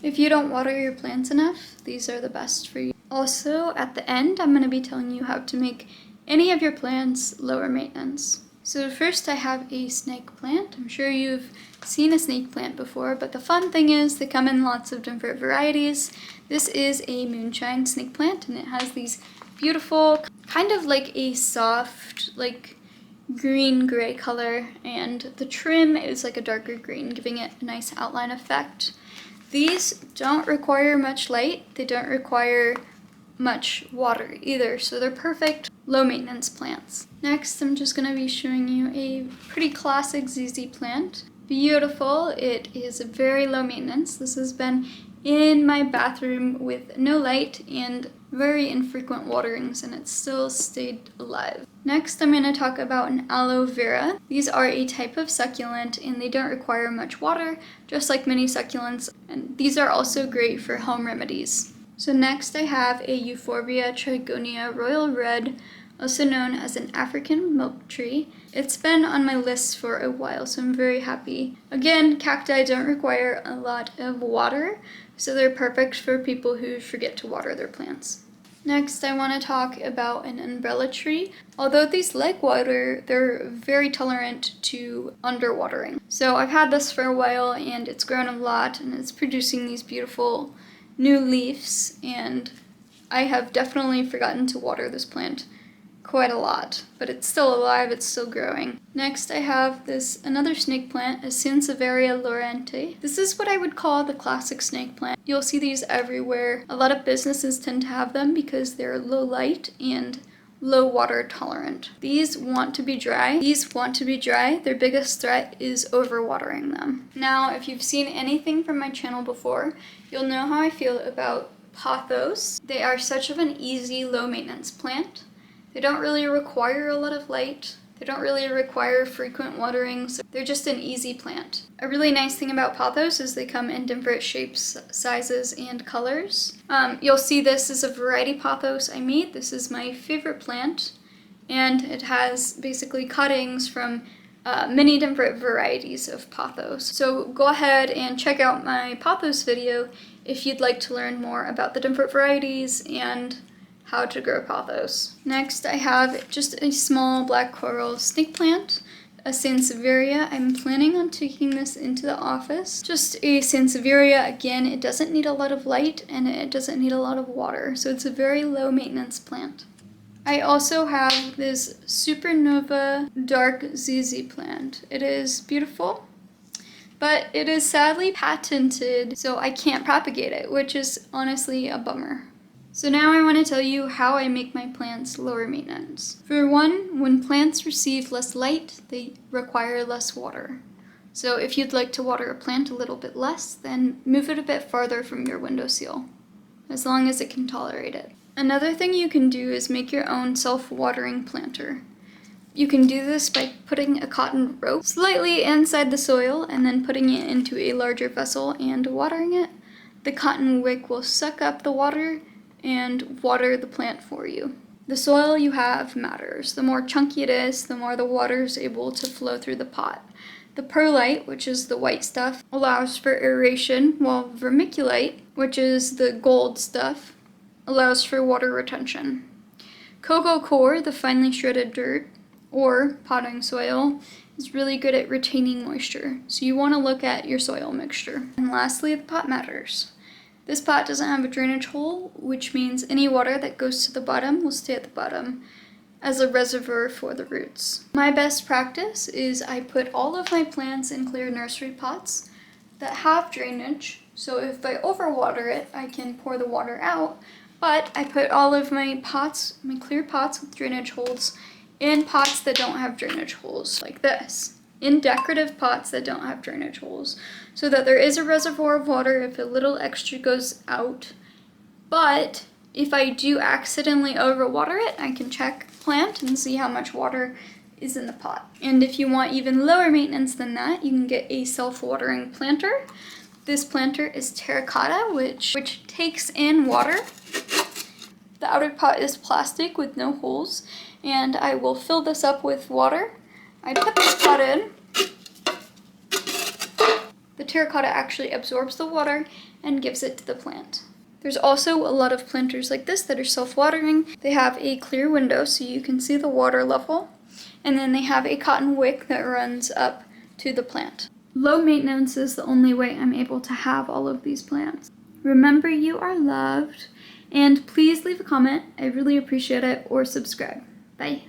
If you don't water your plants enough, these are the best for you. Also, at the end, I'm going to be telling you how to make any of your plants lower maintenance. So first I have a snake plant. I'm sure you've seen a snake plant before, but the fun thing is they come in lots of different varieties. This is a moonshine snake plant, and it has these beautiful, kind of like a soft, like green-gray color, and the trim is like a darker green, giving it a nice outline effect. These don't require much light. They don't require much water either, so they're perfect low maintenance plants. Next, I'm just going to be showing you a pretty classic ZZ plant. Beautiful. It is very low maintenance. This has been in my bathroom with no light and very infrequent waterings, and it still stayed alive. Next, I'm going to talk about an aloe vera. These are a type of succulent and they don't require much water, just like many succulents, and these are also great for home remedies. So next I have a Euphorbia trigonia royal red, also known as an African milk tree. It's been on my list for a while, so I'm very happy. Again, cacti don't require a lot of water, so they're perfect for people who forget to water their plants. Next, I want to talk about an umbrella tree. Although these like water, they're very tolerant to underwatering. So I've had this for a while and it's grown a lot and it's producing these beautiful new leaves, and I have definitely forgotten to water this plant quite a lot, but it's still alive, it's still growing. Next I have another snake plant, a Sansevieria laurenti. This is what I would call the classic snake plant. You'll see these everywhere. A lot of businesses tend to have them because they're low light and low water tolerant. These want to be dry. Their biggest threat is overwatering them. Now, if you've seen anything from my channel before, you'll know how I feel about pothos. They are such of an easy, low maintenance plant. They don't really require a lot of light. They don't really require frequent waterings. They're just an easy plant. A really nice thing about pothos is they come in different shapes, sizes, and colors. You'll see this is a variety pothos I made. This is my favorite plant, and it has basically cuttings from many different varieties of pothos. So go ahead and check out my pothos video if you'd like to learn more about the different varieties and how to grow pothos. Next, I have just a small black coral snake plant, a Sansevieria. I'm planning on taking this into the office. Just a Sansevieria. Again, it doesn't need a lot of light and it doesn't need a lot of water, so it's a very low maintenance plant. I also have this Supernova dark ZZ plant. It is beautiful, but it is sadly patented, so I can't propagate it, which is honestly a bummer. So now I want to tell you how I make my plants lower maintenance. For one, when plants receive less light, they require less water. So if you'd like to water a plant a little bit less, then move it a bit farther from your windowsill, as long as it can tolerate it. Another thing you can do is make your own self-watering planter. You can do this by putting a cotton rope slightly inside the soil and then putting it into a larger vessel and watering it. The cotton wick will suck up the water and water the plant for you. The soil you have matters. The more chunky it is, the more the water is able to flow through the pot. The perlite, which is the white stuff, allows for aeration, while vermiculite, which is the gold stuff, allows for water retention. Cocoa coir, the finely shredded dirt, or potting soil, is really good at retaining moisture, so you want to look at your soil mixture. And lastly, the pot matters. This pot doesn't have a drainage hole, which means any water that goes to the bottom will stay at the bottom as a reservoir for the roots. My best practice is I put all of my plants in clear nursery pots that have drainage, so if I overwater it, I can pour the water out, but I put all of my pots, my clear pots with drainage holes, in pots that don't have drainage holes, like this. In decorative pots that don't have drainage holes, so that there is a reservoir of water if a little extra goes out. But if I do accidentally overwater it, I can check the plant and see how much water is in the pot. And if you want even lower maintenance than that, you can get a self-watering planter. This planter is terracotta, which takes in water. The outer pot is plastic with no holes, and I will fill this up with water. I put this pot in. The terracotta actually absorbs the water and gives it to the plant. There's also a lot of planters like this that are self-watering. They have a clear window so you can see the water level, and then they have a cotton wick that runs up to the plant. Low maintenance is the only way I'm able to have all of these plants. Remember, you are loved, and please leave a comment. I really appreciate it, or subscribe. Bye.